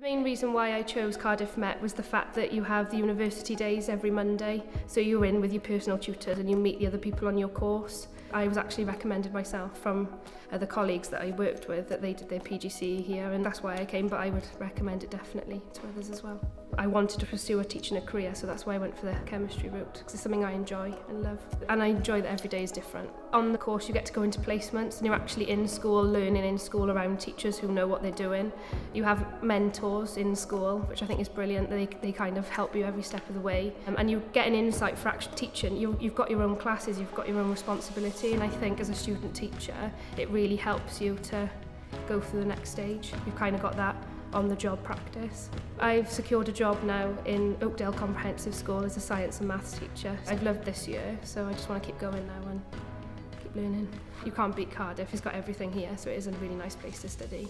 The main reason why I chose Cardiff Met was the fact that you have the university days every Monday, so you're in with your personal tutors and you meet the other people on your course. I was actually recommended myself from the colleagues that I worked with that they did their PGCE here, and that's why I came, but I would recommend it definitely to others as well. I wanted to pursue a teaching career, so that's why I went for the chemistry route, because it's something I enjoy and love, and I enjoy that every day is different. On the course you get to go into placements and you're actually in school, learning in school around teachers who know what they're doing. You have mentors in school, which I think is brilliant. They kind of help you every step of the way, and you get an insight for actual teaching. You've got your own classes, you've got your own responsibility, and I think as a student teacher it really helps you to go through the next stage. You've kind of got that on-the-job practice. I've secured a job now in Oakdale Comprehensive School as a science and maths teacher. I've loved this year, so I just want to keep going now and keep learning. You can't beat Cardiff, it's got everything here, so it is a really nice place to study.